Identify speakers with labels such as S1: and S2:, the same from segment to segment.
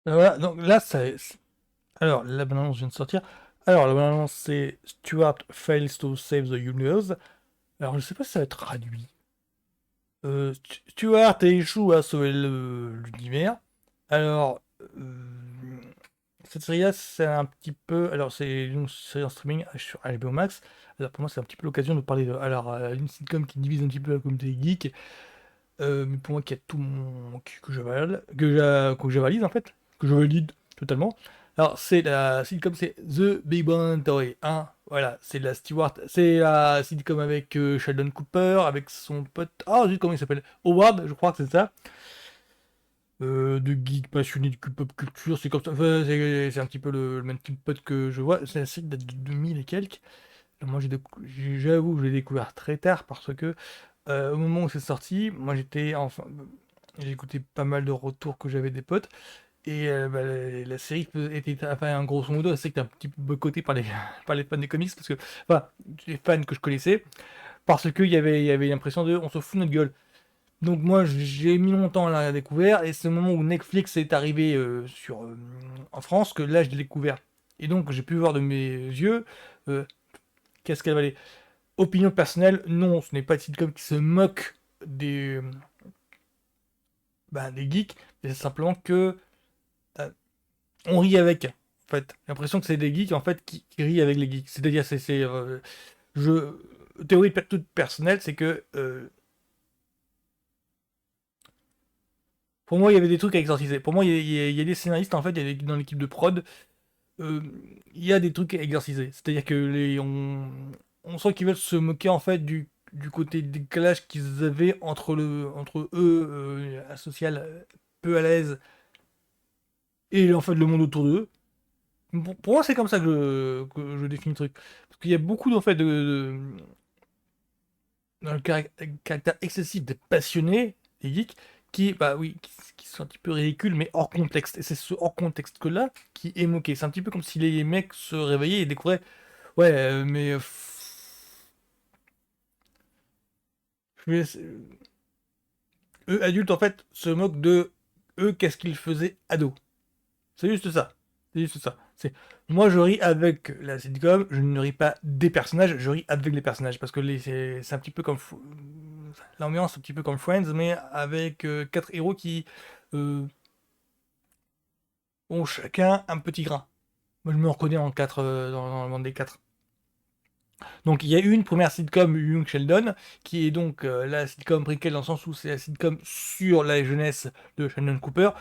S1: Voilà, donc là, alors, la bande-annonce vient de sortir. Alors, la bande-annonce, c'est Stuart fails to save the universe. Alors, je sais pas si ça va être traduit. Stuart échoue à sauver l'univers. Alors, cette série-là, c'est un petit peu. Alors, c'est une série en streaming sur HBO Max. Alors, pour moi, c'est un petit peu l'occasion de parler de. Alors, une sitcom qui divise un petit peu la communauté geek. Mais pour moi, qui a tout mon. Que je valide, en fait. Que je valide totalement. Alors, c'est la sitcom, c'est The Big Bang Theory, hein. Voilà, c'est la Stewart. C'est la sitcom avec Sheldon Cooper, avec son pote. Ah, zut, comment il s'appelle? Howard, je crois que c'est ça. De geek passionné de pop culture, c'est comme ça. Enfin, c'est un petit peu le même type de pote que je vois. C'est la série date de 2000 et quelques. Moi, j'avoue que je l'ai découvert très tard parce que au moment où c'est sorti, moi j'étais enfin, j'ai écouté pas mal de retours que j'avais des potes et bah, la série était, enfin, en grosso modo, c'est que t'es un petit peu boycotté par les par les fans des comics parce que, enfin, les fans que je connaissais, parce que il y avait l'impression de, on se fout de notre gueule. Donc moi j'ai mis longtemps à la découvert et c'est le moment où Netflix est arrivé en France que là je l'ai découvert. Et donc j'ai pu voir de mes yeux euh, qu'est-ce qu'elle valait. Opinion personnelle, non, ce n'est pas une sitcom qui se moque des geeks, mais c'est simplement que euh, on rit avec. En fait, j'ai l'impression que c'est des geeks en fait qui rient avec les geeks. C'est-à-dire, je théorie toute personnelle, c'est que pour moi il y avait des trucs à exorciser. Pour moi, il y a des scénaristes en fait, dans l'équipe de prod, euh, il y a des trucs à exorciser. C'est-à-dire que on sent qu'ils veulent se moquer en fait du côté décalage qu'ils avaient entre eux, social, peu à l'aise, et en fait le monde autour d'eux. Pour moi, c'est comme ça que je définis le truc. Parce qu'il y a beaucoup en fait dans le caractère excessif des passionnés, des geeks, qui, bah oui, qui sont un petit peu ridicules, mais hors contexte. Et c'est ce hors contexte que là qui est moqué. C'est un petit peu comme si les mecs se réveillaient et découvraient, ouais, mais eux adultes en fait se moquent de eux, qu'est-ce qu'ils faisaient ados. C'est juste ça. C'est juste ça. C'est moi je ris avec la sitcom, je ne ris pas des personnages, je ris avec les personnages parce que c'est un petit peu comme l'ambiance, un petit peu comme Friends, mais avec quatre héros qui euh, ont chacun un petit grain. Moi je me reconnais en quatre dans le monde des quatre. Donc il y a eu une première sitcom Young Sheldon qui est donc la sitcom préquelle dans le sens où c'est la sitcom sur la jeunesse de Sheldon Cooper,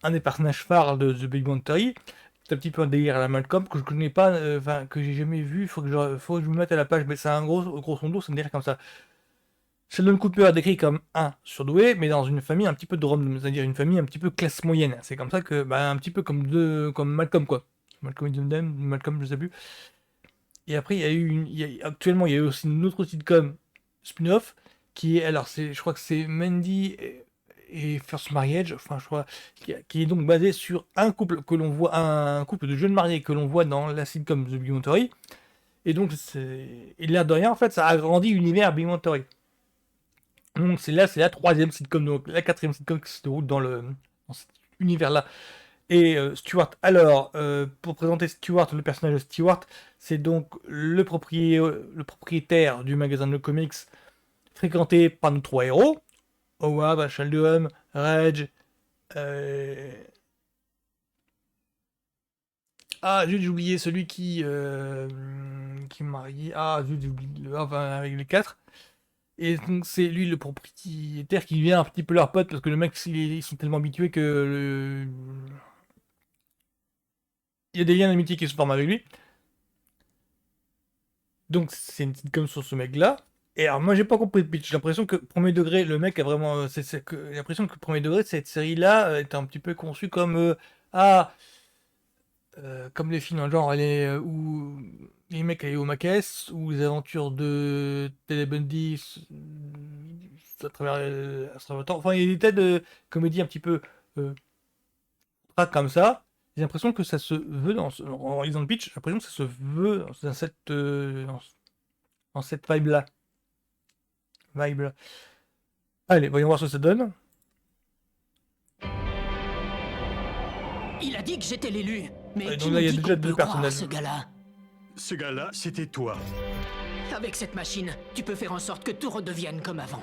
S1: un des personnages phares de The Big Bang Theory. C'est un petit peu un délire à la Malcolm que je connais pas, enfin que j'ai jamais vu. Faut que je me mette à la page, mais c'est un gros son d'eau, c'est un délire comme ça. Sheldon Cooper est décrit comme un surdoué, mais dans une famille un petit peu de Rome, c'est-à-dire une famille un petit peu classe moyenne. C'est comme ça que, bah, un petit peu comme Malcolm quoi. Malcolm in the Middle, Malcolm, je sais plus. Et après, actuellement, il y a eu aussi une autre sitcom spin-off qui est, alors, je crois que c'est Mandy et First Marriage, enfin, je crois, qui est donc basé sur un couple que l'on voit, un couple de jeunes mariés que l'on voit dans la sitcom The Big Bang Theory. Et donc, et l'air de rien, en fait, ça a agrandi l'univers Big Bang Theory. Donc, c'est la troisième sitcom, donc la quatrième sitcom qui se déroule dans cet univers-là. Et Stuart, alors, pour présenter Stuart, le personnage de Stuart, c'est donc le propriétaire du magasin de comics fréquenté par nos trois héros, Howard, Sheldon, Reg, euh... ah, zut, j'ai oublié celui qui est marié, ah, zut, j'ai oublié, enfin, avec les quatre. Et donc c'est lui le propriétaire qui devient un petit peu leur pote parce que le mec, ils sont tellement habitués que il y a des liens d'amitié qui se forment avec lui. Donc c'est une sitcom sur ce mec-là. Et alors moi j'ai pas compris le pitch. J'ai l'impression que premier degré, le mec a vraiment, j'ai l'impression que premier degré cette série-là est un petit peu conçue comme ah comme les films, hein, genre où les mecs allaient au Maquès ou les aventures de Ted Bundy à travers le temps. Enfin il y a des tas de comédies un petit peu euh, pas comme ça. J'ai l'impression que ça se veut en lisant le pitch, j'ai l'impression que ça se veut dans cette vibe-là. Vibe. Allez, voyons voir ce que ça donne.
S2: Il a dit que j'étais l'élu. Mais
S1: Ouais,
S2: qui
S1: donc là,
S2: nous
S1: il y a
S2: dit
S1: déjà
S2: qu'on
S1: deux
S2: peut croire
S1: personnages.
S2: ce gars-là?
S3: Ce gars-là, c'était toi.
S2: Avec cette machine, tu peux faire en sorte que tout redevienne comme avant.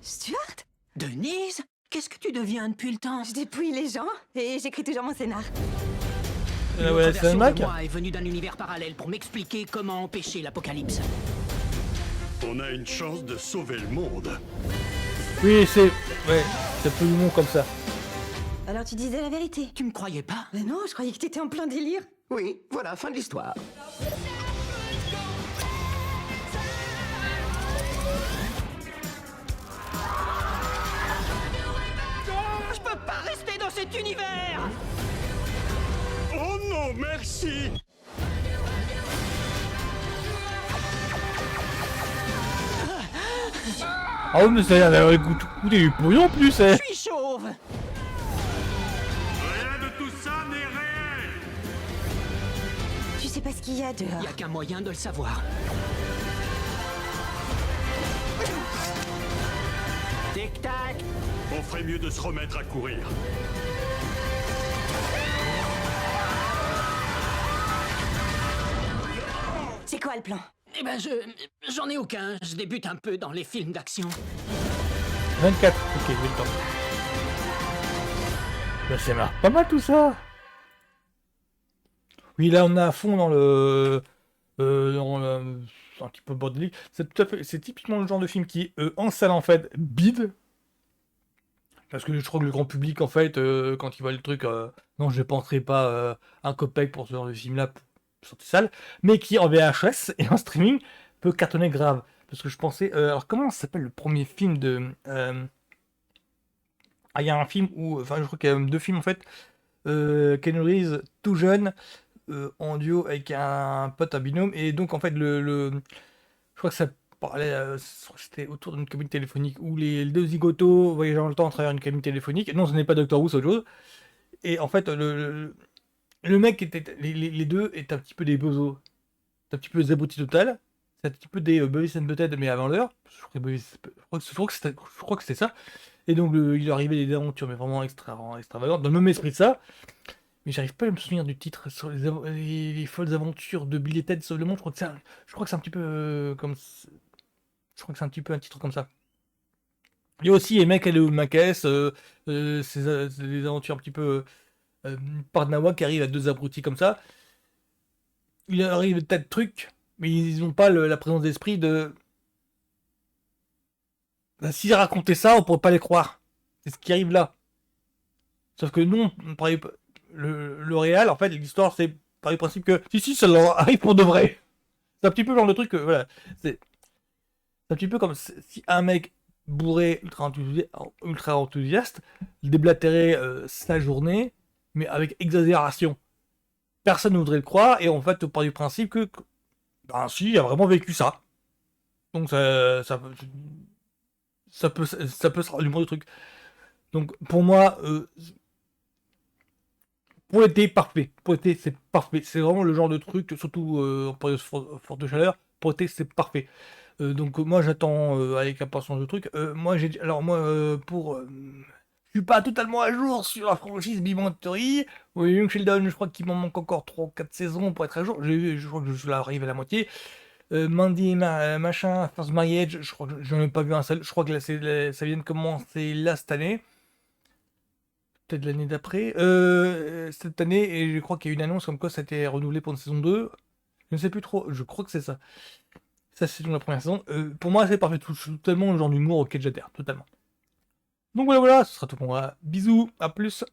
S4: Stuart?
S2: Denise? Qu'est-ce que tu deviens depuis le temps?
S4: Je dépouille les gens et j'écris toujours mon scénar.
S1: Ah
S2: Une
S1: ouais,
S2: autre
S1: c'est un
S2: version
S1: Mac.
S2: de moi est venue d'un univers parallèle pour m'expliquer comment empêcher l'apocalypse.
S3: On a une chance de sauver le monde.
S1: Oui, c'est... Ouais, c'est absolument comme ça.
S4: Alors tu disais la vérité?
S2: Tu me croyais pas?
S4: Mais non, je croyais que t'étais en plein délire.
S5: Oui, voilà, fin de l'histoire.
S2: Je peux pas rester dans cet univers!
S3: Oh non, merci!
S1: Ah oui, mais ça a l'air d'avoir coûté du pognon en plus, hein.
S2: Je suis chauve!
S3: Rien de tout ça n'est réel!
S4: Tu sais pas ce qu'il y a
S2: Y
S4: dehors.
S2: a qu'un moyen de le savoir. Tic-tac!
S3: On ferait mieux de se remettre à courir.
S4: C'est quoi le plan?
S2: Eh ben, j'en ai aucun. Je débute un peu dans les films d'action.
S1: 24, ok, j'ai le temps. Bah, c'est marrant. Pas mal tout ça. Oui, là on est à fond dans le... un petit peu bordélique. C'est tout à fait... C'est typiquement le genre de film qui, en salle en fait, bide. Parce que je crois que le grand public, en fait, quand il voit le truc, non, je dépenserai pas un copec pour ce genre de film-là pour sortir salle, mais qui en VHS et en streaming peut cartonner grave. Parce que je pensais, alors comment ça s'appelle le premier film de... Ah, il y a un film où, enfin, je crois qu'il y a même deux films en fait. Keanu Reeves tout jeune, en duo avec un pote, un binôme, et donc en fait je crois que ça parlait, je crois que c'était autour d'une cabine téléphonique où les deux zigotos voyageaient dans le temps à travers une cabine téléphonique. Non, ce n'est pas Doctor Who, c'est autre chose. Et en fait, le mec était, les deux étaient un petit peu des bozos, c'est un petit peu des abrutis total. C'est un petit peu des Beavis and Butthead mais avant l'heure. Je crois que c'était ça. Et donc il leur arrivait des aventures mais vraiment extravagantes, dans le même esprit de ça. Mais j'arrive pas à me souvenir du titre sur les folles aventures de Bill et Ted Sauve le monde. Je crois que c'est un petit peu comme, je crois que c'est un petit peu un titre comme ça. Il y a aussi les mecs Hello Mackes, c'est des aventures un petit peu par Nawa qui arrivent à deux abrutis comme ça. Il leur arrive des tas de trucs, mais ils n'ont pas la présence d'esprit de... Bah, s'ils racontaient ça, on pourrait pas les croire. C'est ce qui arrive là. Sauf que nous, on parlait le réel, en fait, l'histoire, c'est par le principe que si, ça leur arrive pour de vrai. C'est un petit peu le genre de truc que, voilà. C'est un petit peu comme si un mec bourré, ultra enthousiaste, déblatérait sa journée, mais avec exagération. Personne ne voudrait le croire, et en fait, on part du principe que ben si, il a vraiment vécu ça. Donc ça peut se l'humour du truc. Donc pour moi, pour l'été, parfait. Pour l'été, c'est parfait. C'est vraiment le genre de truc, surtout en période forte de chaleur. Pour l'été, c'est parfait. Donc moi, j'attends avec impatience le truc. Pour... je suis pas totalement à jour sur la franchise Big Bang Theory. Oui, Young Sheldon, je crois qu'il m'en manque encore 3 ou 4 saisons pour être à jour. Je crois que je suis là, arrivé à la moitié. Mandy, machin, First Marriage, je crois que j'en ai pas vu un seul. Je crois que là, ça vient de commencer là cette année. Peut-être l'année d'après. Cette année, et je crois qu'il y a une annonce comme quoi ça a été renouvelé pour une saison 2. Je ne sais plus trop, je crois que c'est ça. Ça, c'est la première saison. Pour moi, c'est parfait. Totalement le genre d'humour auquel j'adhère, totalement. Donc voilà, ce sera tout pour moi. Bisous, à plus.